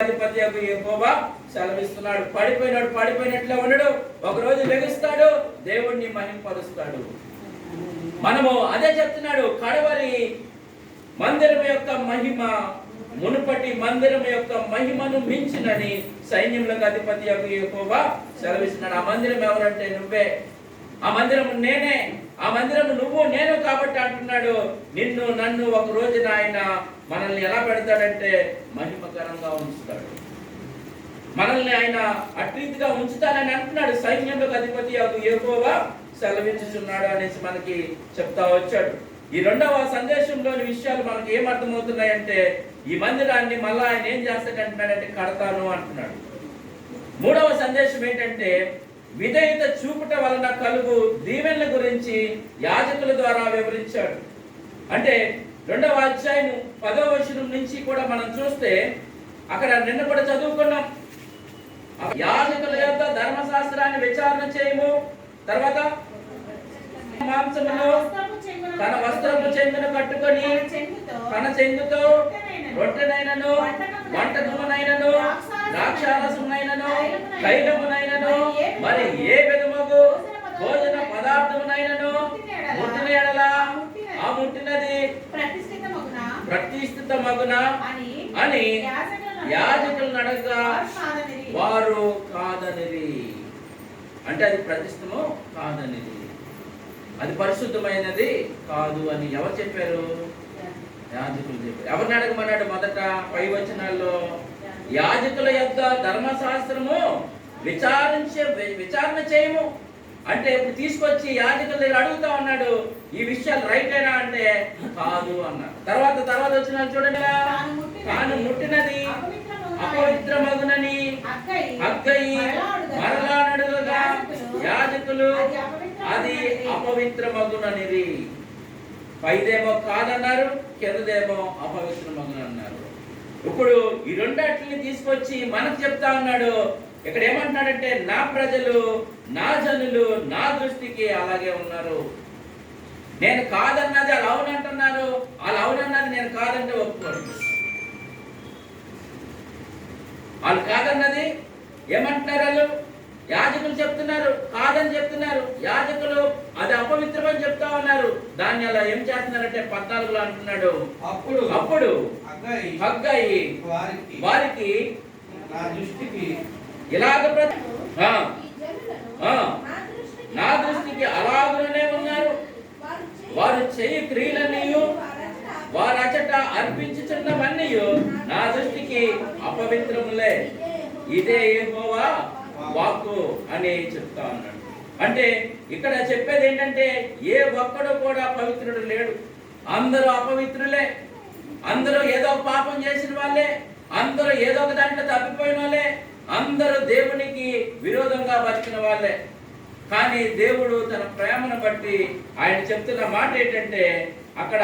అధిపతి యెహోవా సెలవిస్తున్నాడు. పడిపోయినట్లే ఉండడు, ఒకరోజు లెగుస్తాడు, దేవుణ్ణి మహిమపరుస్తాడు. మనము అదే చెప్తున్నాడు, కడవరి మందిరం యొక్క మహిమ మునుపటి మందిరం యొక్క మహిమను మించినని సైన్యములకు అధిపతి యెహోవా సెలవిస్తున్నాడు. ఆ మందిరం ఎవరంటే నువ్వే, ఆ మందిరం నేనే, ఆ మందిరం నువ్వు నేను కాబట్టి అంటున్నాడు. నిన్ను నన్ను ఒక రోజున ఆయన మనల్ని ఎలా పెడతాడంటే మహిమకరంగా ఉంచుతాడు. మనల్ని ఆయన అట్రీతిగా ఉంచుతానని అంటున్నాడు. సైన్యములకు అధిపతి యెహోవా సెలవించుచున్నాడు అనేసి మనకి చెప్తా వచ్చాడు. ఈ రెండవ సందేశంలోని విషయాలు మనకి ఏమర్థమవుతున్నాయంటే, ఈ మందిరాన్ని మళ్ళా ఆయన ఏం చేస్తాడంటున్నాడంటే కడతాను అంటున్నాడు. మూడవ సందేశం ఏంటంటే, విధేయత చూపుట వలన కలుగు దీవెనల గురించి యాజకుల ద్వారా వివరించాడు. అంటే 2వ అధ్యాయం 10వ వచనం నుంచి కూడా మనం చూస్తే, అక్కడ నిన్న కూడా చదువుకున్నాం, యాజకుల యొక్క ధర్మశాస్త్రాన్ని విచారణ చేయము, తర్వాత మాంసమును తన వస్త్రము చెంగును కట్టుకొని తన చెంగుతో రొట్టెనైనను వంట దుమ్మునైనను ద్రాక్షారసమునైనను తైలమునైనను మరి ఏ విధముగు భోజన పదార్థమునైనను ముట్టిన ఎడల ఆ ముట్టినది ప్రతిష్ఠితమగున అని యాజకులను అడగగా వారు కాదనిరి. అంటే అది ప్రతిష్ఠము కాదనిది, అది పరిశుద్ధమైనది కాదు అని ఎవరు చెప్పారు? యాజకులు చెప్పారు. ఎవరిని అడగమన్నాడు? మొదట పై వచనాల్లో యాజకుల యొక్క ధర్మశాస్త్రము విచారణ చేయము అంటే ఇప్పుడు తీసుకొచ్చి యాజకుల దగ్గర అడుగుతా ఉన్నాడు, ఈ విషయాలు రైట్ అయినా అంటే కాదు అన్నారు. తర్వాత వచ్చిన చూడండి, తాను ముట్టినది అపవిత్రమగునని హగ్గయి మరలా నడుగగా యాజకులు అది అపవిత్రమగుననిది. పైదేమో కాదన్నారు, కిందదేమో అపవిత్రమగునన్నారు. ఇప్పుడు ఈ రెండాటిని తీసుకొచ్చి మనకు చెప్తా ఉన్నాడు. ఇక్కడ ఏమంటున్నాడంటే, నా ప్రజలు నా జనులు నా దృష్టికి అలాగే ఉన్నారు. నేను కాదన్నది అలా అవునంటున్నారు, అలా అవునన్నది నేను కాదంటే ఒప్పుకోండి. వాళ్ళు కాదన్నది ఏమంటున్నారు? వాళ్ళు యాజకులు చెప్తున్నారు కాదని చెప్తున్నారు. యాజకులు అది అపవిత్రమని చెప్తా ఉన్నారు. దాన్ని అలా ఏం చేస్తున్నారంటే 14లో అంటున్నాడు, అప్పుడు హగ్గయి వారికి నా దృష్టికి ఇలాగ నా దృష్టికి అలాగనే ఉన్నారు. వారు చేయి క్రియలన్నీ వారు అచట అర్పించుచున్నవన్నీ నా దృష్టికి అపవిత్రములే, ఇదే యెహోవా వాక్కు అని చెప్తా ఉన్నాడు. అంటే ఇక్కడ చెప్పేది ఏంటంటే, ఏ ఒక్కడు కూడా పవిత్రుడు లేడు, అందరూ అపవిత్రులే, అందరూ ఏదో పాపం చేసిన వాళ్ళే, అందరూ ఏదో ఒక దాంట్లో తప్పిపోయిన వాళ్ళే, అందరూ దేవునికి విరోధంగా బతికిన వాళ్ళే. కానీ దేవుడు తన ప్రేమను బట్టి ఆయన చెప్తున్న మాట ఏంటంటే, అక్కడ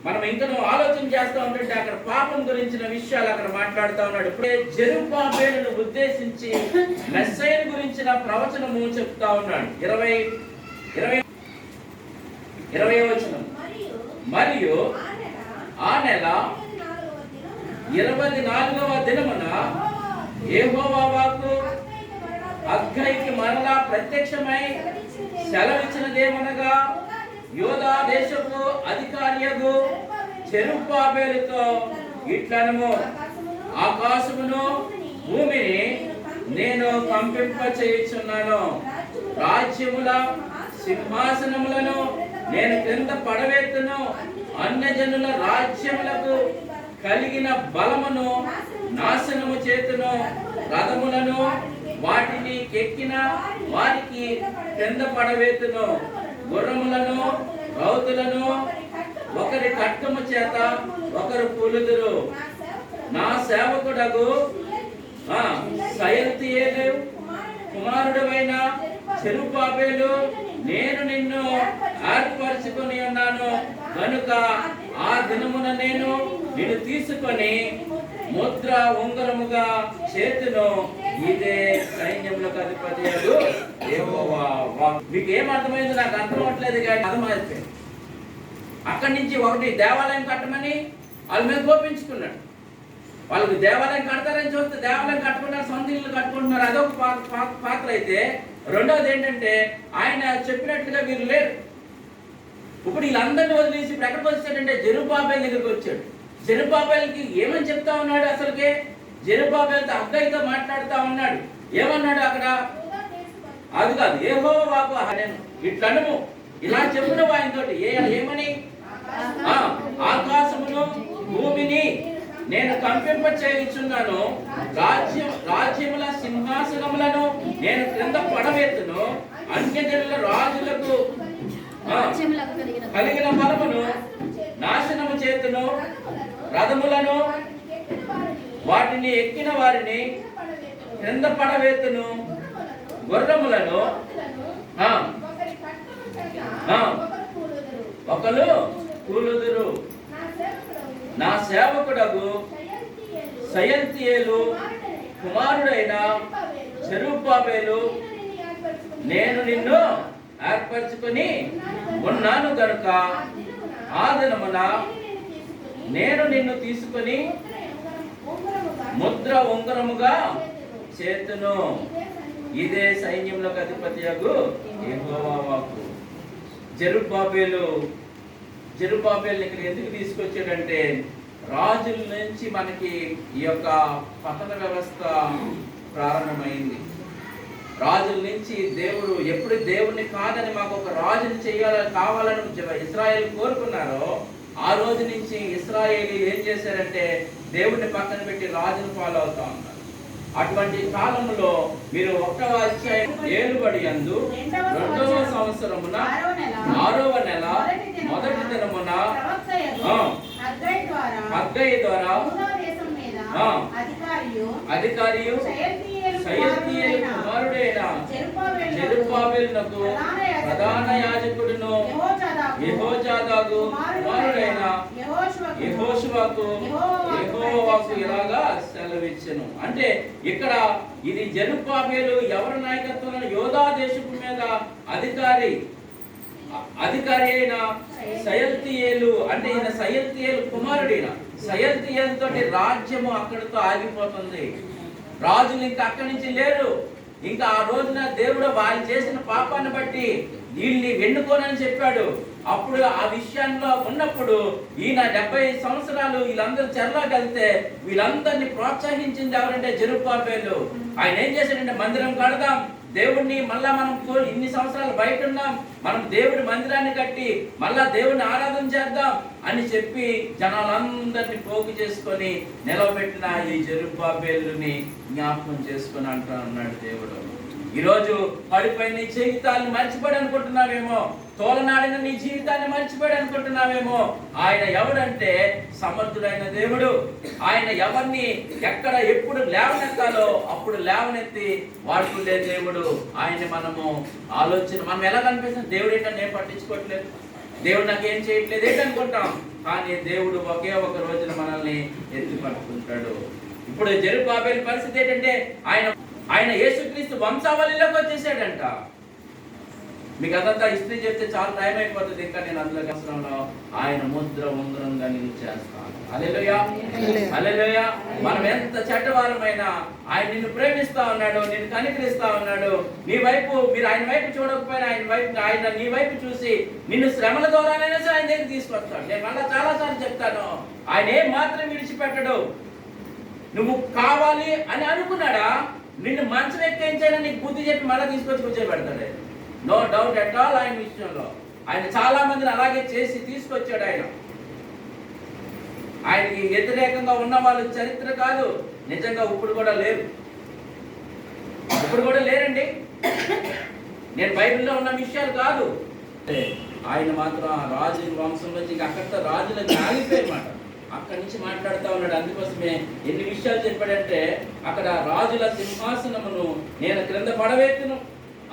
మనం ఇంకనూ ఆలోచన చేస్తూ ఉంటుంటే అక్కడ పాపం గురించిన విషయాలు అక్కడ మాట్లాడుతూ ఉన్నాడు. ఇప్పుడే జెరుబ్బాబెలును ఉద్దేశించి మెస్సయ్యను గురించిన ప్రవచనము చెప్తా ఉన్నాడు. 20వ వచనం, మరియు ఆ నెల 24వ దినమున యెహోవా వాక్కు హగ్గయికి మరలా ప్రత్యక్షమై సెలవిచ్చినదేమనగా, యూదా దేశపు అధికారియగు జెరుబ్బాబెలుతో ఇట్లనము, ఆకాశమును భూమిని నేను కంపింప చేయుచున్నాను, రాజ్యముల సింహాసనములను నేను క్రింద పడవేతును, అన్యజనుల రాజ్యములకు కలిగిన బలమును నాశనము చేతును, రథములను వాటిని ఎక్కిన వారికి క్రింద పడవేతును, గుర్రములను రౌతులను ఒకరి ఖడ్గము చేత ఒకరు కూలుదురు. నా సేవకుడగు షయల్తీయేలు కుమారుడైన జెరుబ్బాబెలు, నేను నిన్ను ఏర్పరచుకొని ఉన్నాను కనుక ఆ దినమున నేను నిన్ను తీసుకొని ముద్ర ఉంగరముగా చేతును, ఇదే సైన్యములకు అధిపతి యెహోవా. మీకు ఏం అర్థమైంది నాకు అర్థం అవట్లేదు, కానీ అర్థమైపోయింది. అక్కడి నుంచి ఒకటి దేవాలయం కట్టమని వాళ్ళ మీద కోపించుకున్నాడు. వాళ్ళకి దేవాలయం కడతారని చూస్తే దేవాలయం కట్టుకుంటారు, సొంత ఇల్లు కట్టుకుంటున్నారు, అదొక పాత్ర అయితే, రెండవది ఏంటంటే ఆయన చెప్పినట్లుగా వీరు లేరు. ఇప్పుడు వీళ్ళందరినీ వదిలేసి ఇప్పుడు ఎక్కడికి వచ్చాడంటే జెరుబ్బాబెలు దగ్గరికి వచ్చాడు. జెరుబ్బాబెల్కి ఏమని చెప్తా ఉన్నాడు? అసలుకే జెరుబ్బాబెల్తో హగ్గయితో మాట్లాడుతా ఉన్నాడు. ఏమన్నాడు అక్కడ? అది కాదు, యెహోవాకు నేను ఇట్లనము, ఇలా చెప్పిన ఆయనతోటి ఏమని? ఆకాశమును భూమిని నేను కంపింప చేయుచున్నాను, రాజ్యముల సింహాసనములను నేను క్రింద పడవేతును, అన్యజనుల రాజులకు కలిగిన బలమును నాశనము చేతును, రథములను వాటిని ఎక్కిన వారిని క్రింద పడవేతును, గుర్రములను ఒకరు కూలుదురు. నా సేవకుడగు షయల్తీయేలు కుమారుడైన జెరుబ్బాబెలు నేను నిన్ను ఏర్పరచుకొని ఉన్నాను గనుక ఆ దినమున నేను నిన్ను తీసుకొని ముద్ర ఉంగరముగా చేతును. ఇదే సైన్యములకు అధిపతియగు యెహోవా వాక్కు. జెరుబ్బాబెలు ఇక్కడ ఎందుకు తీసుకొచ్చాడంటే, రాజుల నుంచి మనకి ఈ యొక్క పతన వ్యవస్థ ప్రారంభమైంది. రాజుల నుంచి దేవుడు ఎప్పుడు దేవుణ్ణి కాదని మాకు ఒక రాజుని కావాలని ఇశ్రాయేలు కోరుకున్నారో, ఆ రోజు నుంచి ఇశ్రాయేలీలు ఏం చేశారంటే దేవుడిని పక్కన పెట్టి రాజును ఫాలో అవుతా ఉన్నారు. అటువంటి కాలంలో మీరు 1వ అధ్యాయం ఏలుబడి యందు 2వ సంవత్సరమున 6వ నెల మొదటి దినమున హగ్గయి ద్వారా అధికారియు షయల్తీయేలు కుమారుడైన జెరుబ్బాబెలునకు ప్రధాన యాజకుడును యెహోజాదాకు కుమారుడైన యెహోషువకు యెహోవాకు ఇలాగా సెలవిచ్చెను. అంటే ఇక్కడ ఇది జెరుబ్బాబెలు ఎవరి నాయకత్వంలో? యోధా దేశపు మీద అధికారి అయిన షయల్తీయేలు, అంటే ఈయన షయల్తీయేలు కుమారుడైన షయల్తీయేలు తోటి రాజ్యము అక్కడితో ఆగిపోతుంది. రాజులు ఇంకా అక్కడి నుంచి లేరు. ఇంకా ఆ రోజున దేవుడు వాళ్ళు చేసిన పాపాన్ని బట్టి వీళ్ళని వెన్నుకోనని చెప్పాడు. అప్పుడు ఆ విషయంలో ఉన్నప్పుడు ఈయన 70 సంవత్సరాలు వీళ్ళందరూ చెరలోకి వెళ్తే వీళ్ళందరినీ ప్రోత్సహించింది ఎవరంటే జెరుబ్బాబెలు. ఆయన ఏం చేశాడంటే, మందిరం కడదాం, దేవుడిని మళ్ళా మనం ఇన్ని సంవత్సరాలు బయట ఉన్నాం, మనం దేవుడి మందిరాన్ని కట్టి మళ్ళా దేవుడిని ఆరాధన చేద్దాం అని చెప్పి జనాలందరినీ పోగు చేసుకొని నిలబెట్టిన ఈ జెరుబ్బాబెలుని జ్ఞాపకం చేసుకొని అన్నాడు దేవుడు. ఈరోజు పడిపోయిన నీ జీవితాన్ని మర్చిపోయి అనుకుంటున్నావేమో, తోలనాడిన నీ జీవితాన్ని మర్చిపోయి అనుకుంటున్నావేమో. ఆయన ఎవడంటే సమర్థుడైన దేవుడు. ఆయన ఎవరిని ఎక్కడ ఎప్పుడు లేవనెత్తాలో అప్పుడు లేవనెత్తి వాడుకునే దేవుడు. ఆయన మనం ఎలా కనిపిస్తుంది? దేవుడు ఏంటంటే నేను పట్టించుకోవట్లేదు, దేవుడు నాకేం చేయట్లేదు ఏంటనుకుంటాం. కానీ దేవుడు ఒకే ఒక రోజున మనల్ని ఎత్తి పట్టుకుంటాడు. ఇప్పుడు జెరుబ్బాబెలు పరిస్థితి ఏంటంటే, ఆయన యేసుక్రీస్తు వంశావళిలోకి వచ్చేసాడంట. మీకు అదంతా హిస్టరీ చెప్తే చాలా టైం అయిపోతుంది. ఇంకా నేను అందులో కష్టంలో ఆయన ముద్ర ఉంగరంగా నేను చేస్తాను. హల్లెలూయా, హల్లెలూయా. మనం ఎంత చెడ్డవారమైనా ఆయన నిన్ను ప్రేమిస్తా ఉన్నాడు, నిన్ను కనికరిస్తా ఉన్నాడు. మీరు ఆయన వైపు చూడకపోయినా ఆయన నీ వైపు చూసి నిన్ను శ్రమల ద్వారానైనా సరే ఆయన దగ్గర తీసుకొస్తాడు. నేను మళ్ళీ చాలా సార్లు చెప్తాను, ఆయన ఏం మాత్రం విడిచిపెట్టడు. నువ్వు కావాలి అని అనుకున్నాడా, నిన్ను మంచం ఎక్కించైనా నీకు బుద్ధి చెప్పి మళ్ళీ తీసుకొచ్చి కూర్చోబెడతాడు. No doubt at all. ఆయన విషయంలో ఆయన చాలా మందిని అలాగే చేసి తీసుకొచ్చాడు. ఆయనకి వ్యతిరేకంగా ఉన్న వాళ్ళు చరిత్ర కాదు, నిజంగా ఇప్పుడు కూడా లేరండి. నేను బైబిల్లో ఉన్న విషయాలు కాదు. ఆయన మాత్రం ఆ రాజు వంశం నుంచి అక్కడితో రాజులకు ఆగిపోయామాట. అక్కడి నుంచి మాట్లాడుతూ ఉన్నాడు. అందుకోసమే ఎన్ని విషయాలు చెప్పాడంటే, అక్కడ రాజుల సింహాసనమును నేను క్రింద పడవేతును,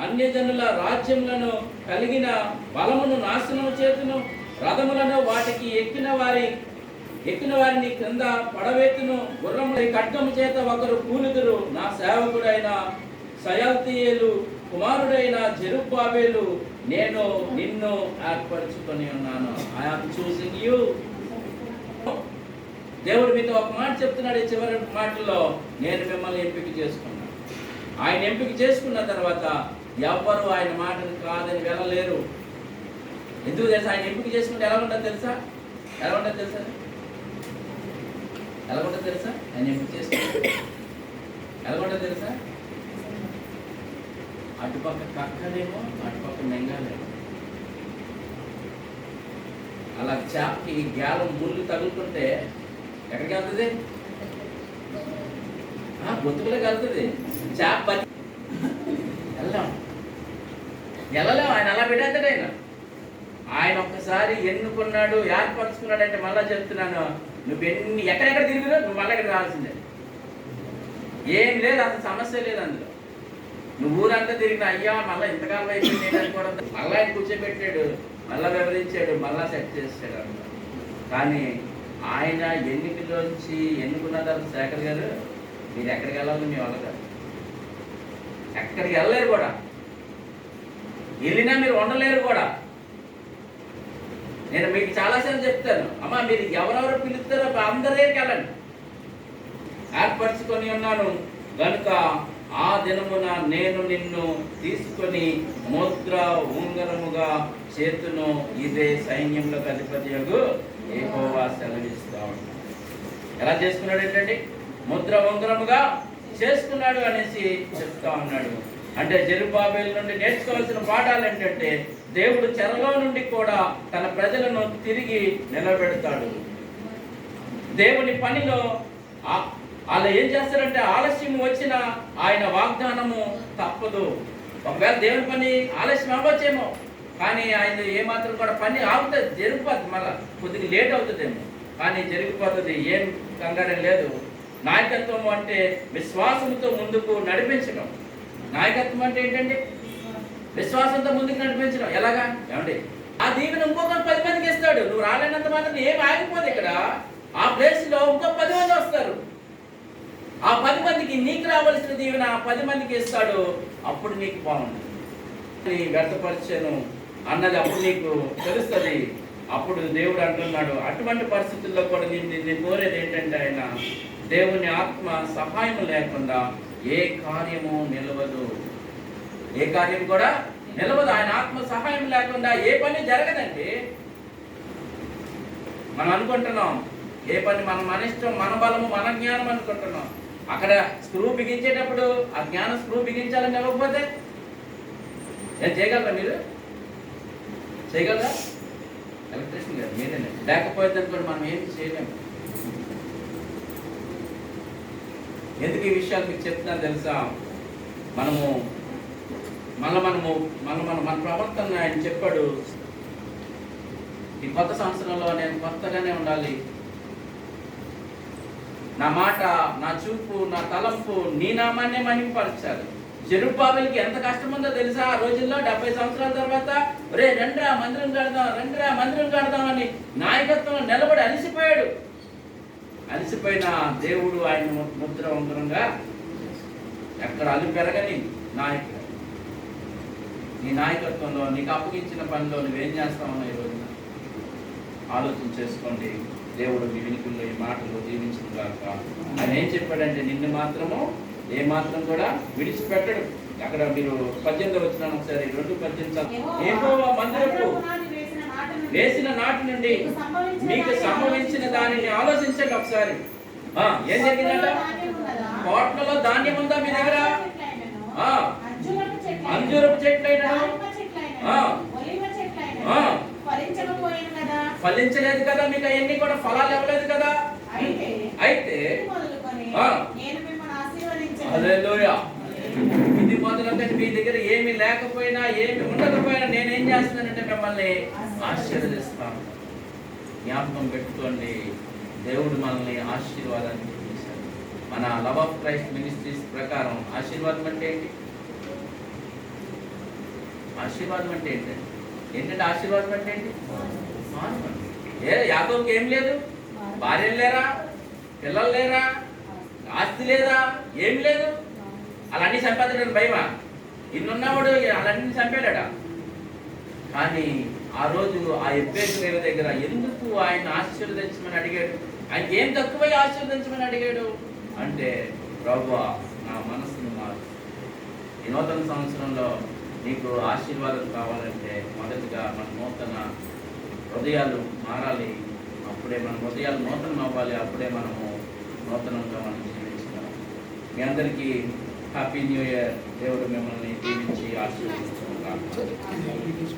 అన్యజనుల రాజ్యములను కలిగిన బలమును నాశనము చేతును, రథములను వాటికి ఎక్కిన వారిని క్రింద పడవేతును, గుర్రముల ఖడ్గము చేత ఒకరు కూలుదురు. నా సేవకుడైన షయల్తీయేలు కుమారుడైన జెరుబ్బాబెలు నేను నిన్ను ఏర్పరచుకొని ఉన్నాను. I am choosing you. దేవుడు మీతో ఒక మాట చెప్తున్నాడు ఈ చివరి మాటల్లో, నేను మిమ్మల్ని ఎంపిక చేసుకున్నాను. ఆయన ఎంపిక చేసుకున్న తర్వాత ఎవ్వరు ఆయన మాటను కాదని వెళ్ళలేరు. ఎందుకు తెలుసా? ఆయన ఎంపిక చేసుకుంటే ఎలా ఉంటుంది తెలుసా? ఎలా ఉంటుంది తెలుసా? ఎలా ఉంటుంది తెలుసా? ఆయన ఎంపిక చేసుకుంటే ఎలా ఉంటుంది తెలుసా? అటుపక్క కక్కలేమో, అటుపక్క మెంగాలేమో. అలా చేపకి గ్యాలం ముళ్ళు తగులుకుంటే ఎక్కడికి వెళ్తుంది? గొంతుకులోకి వెళ్తుంది. చేప బతి వెళ్ళలేము. ఆయన అలా పెట్టేస్తాడు. ఆయన ఒక్కసారి ఎన్నుకున్నాడు, ఏర్పరచుకున్నాడు అంటే మళ్ళా చెప్తున్నాను, నువ్వు ఎక్కడెక్కడ తిరిగినా నువ్వు మళ్ళీ ఇక్కడ రావాల్సిందే. ఏం లేదు, అసలు సమస్య లేదు అందులో. నువ్వు ఊరంతా తిరిగిన అయ్యా మళ్ళీ ఇంతకాలం అయిపోయింది అనుకోవడం. మళ్ళీ ఆయన కూర్చోబెట్టాడు, మళ్ళా వివరించాడు, మళ్ళా సెట్ చేసాడు అంట. కానీ ఆయన ఎన్నికలోంచి ఎన్నుకున్న తర్వాత శేఖర్ గారు, మీరు ఎక్కడికి వెళ్ళాలి మీ వాళ్ళ గారు ఎక్కడికి వెళ్ళలేరు కూడా, వెళ్ళినా మీరు ఉండలేరు కూడా. నేను మీకు చాలాసార్లు చెప్తాను, అమ్మా మీరు ఎవరెవరు పిలుస్తారో అందరి దగ్గరికి వెళ్ళండి. ఏర్పరచుకొని ఉన్నాను కనుక ఆ దినమున నేను నిన్ను తీసుకొని ముద్ర ఉంగరముగా చేతును, ఇదే సైన్యములకు అధిపతియగు యెహోవా సెలవిస్తా ఉన్నాడు. ఎలా చేసుకున్నాడు ఏంటండి? ముద్ర ఉంగరముగా చేసుకున్నాడు అనేసి చెప్తా ఉన్నాడు. అంటే జెరుబ్బాబెలు నుండి నేర్చుకోవాల్సిన పాఠాలు ఏంటంటే, దేవుడు చెరలో నుండి కూడా తన ప్రజలను తిరిగి నిలబెడతాడు. దేవుని పనిలో అలా ఏం చేస్తారంటే, ఆలస్యం వచ్చిన ఆయన వాగ్దానము తప్పదు. ఒకవేళ దేవుని పని ఆలస్యం అవ్వచ్చేమో, కానీ ఆయన ఏమాత్రం కూడా పని ఆగుతుంది, జరిగిపోతుంది. మళ్ళీ కొద్దిగా లేట్ అవుతుందేమో, కానీ జరిగిపోతుంది. ఏం కంగారం లేదు. నాయకత్వం అంటే విశ్వాసంతో ముందుకు నడిపించడం. నాయకత్వం అంటే ఏంటండి? విశ్వాసంతో ముందుకు నడిపించడం. ఎలాగా? ఏమండి, ఆ దీవెన ఇంకొక 10 మందికి ఇస్తాడు. నువ్వు రాలేనంత మాత్రం ఏం ఆగిపోదు. ఇక్కడ ఆ ప్లేస్ లో ఇంకో 10 మంది వస్తారు. ఆ 10 మందికి నీకు రావాల్సిన దీవెన 10 మందికి ఇస్తాడు. అప్పుడు నీకు బాగుంటుంది. వ్యర్థపరిచాను అన్నది అప్పుడు నీకు తెలుస్తుంది. అప్పుడు దేవుడు అంటున్నాడు, అటువంటి పరిస్థితుల్లో కూడా నిన్ను కోరేది ఏంటంటే, ఆయన దేవుని ఆత్మ సహాయం లేకుండా ఏ కార్యము నిలవదు. ఏ కార్యం కూడా నిలవదు. ఆయన ఆత్మ సహాయం లేకుండా ఏ పని జరగదండి. మనం అనుకుంటున్నాం ఏ పని మన ఇష్టం, మన బలము, మన జ్ఞానం అనుకుంటున్నాం. అక్కడ స్క్రూ బిగించేటప్పుడు ఆ జ్ఞానం స్క్రూ బిగించాలని ఇవ్వకపోతే ఏం చేయగలరా? మీరు చేయగలరా? ఎలక్ట్రీషియన్ గారు మీరేనే. లేకపోతే అనుకోండి మనం ఏమి చేయలేము. ఎందుకు ఈ విషయాలు మీకు చెప్తున్నాను తెలుసా? మన ప్రవర్తన ఆయన చెప్పాడు, ఈ కొత్త సంవత్సరంలో నేను కొత్తగానే ఉండాలి. నా మాట, నా చూపు, నా తలంపు నీ నామాన్నే మహిమపరచాలి. జెరుబ్బాబెలుకి ఎంత కష్టం ఉందో తెలుసా? ఆ రోజుల్లో 70 సంవత్సరాల తర్వాత రే రండ్రా మందిరం కడదాం అని నాయకత్వం నిలబడి అలిసిపోయాడు. అలిసిపోయిన దేవుడు ఆయన ముద్ర ఉంగరంగా ఎక్కడ అలు పెరగని నాయకుడు. నీ నాయకత్వంలో నీకు అప్పగించిన పనిలో నువ్వేం చేస్తామో ఈ రోజున ఆలోచన చేసుకోండి. దేవుడు మీ వినికుల్లో ఈ మాటలు జీవించిన గాక. ఆయన ఏం చెప్పాడంటే, నిన్ను మాత్రము ఏ మాత్రం కూడా విడిచిపెట్టడు. అక్కడ మీరు 18 వచ్చిన ఒకసారి 2:18 యెహోవా మందిరపు వేసిన నాటి నుండి మీకు సంభవించిన దానిని ఆలోచించండి ఒకసారి. ఏం జరిగిందంట? కోట్లలో ధాన్యం ఉందా మీ దగ్గర? అంజూరపు చెట్లైనా ఫలించలేదు కదా, మీకు అవన్నీ కూడా ఫలాలు ఇవ్వలేదు కదా. అయితే హల్లెలూయా, ఇది మొదలంటే మీ దగ్గర ఏమి లేకపోయినా ఏమి ఉండకపోయినా నేనేం చేస్తున్నానంటే మిమ్మల్ని ఆశీర్వదిస్తాను. జ్ఞాపకం పెట్టుకోండి, దేవుడు మనల్ని ఆశీర్వాదాన్ని చేశాడు. మన లవ్ ఆఫ్ క్రైస్ట్ మినిస్ట్రీస్ ప్రకారం ఆశీర్వాదం అంటే ఏంటి? ఆశీర్వాదం అంటే ఏంటంటే ఆశీర్వాదం అంటే ఏంటి? యాకోబుకి ఏం లేదు, భార్యలు లేరా, పిల్లలు లేరా, ఆస్తి లేదా, ఏం లేదు. అలాంటి సంపాదించడం భయమా? ఇన్నున్నవాడు అలాంటి చంపాడా? కానీ ఆ రోజు ఆ ఎబ్బేసు దగ్గర ఎందుకు ఆయన ఆశీర్వదించమని అడిగాడు? ఆయనకి ఏం తక్కువై ఆశీర్వదించమని అడిగాడు అంటే, ప్రభువా నా మనసును మారు. ఈ నూతన సంవత్సరంలో నీకు ఆశీర్వాదం కావాలంటే మొదటిగా మన నూతన హృదయాలు మారాలి. అప్పుడే మన హృదయాలు నూతనం అవ్వాలి. అప్పుడే మనము నూతనంగా మనం జీవించగలం. మీ అందరికీ హ్యాపీ న్యూ ఇయర్. దేవుడు మిమ్మల్ని దీవించి ఆశీర్వదించుగాక.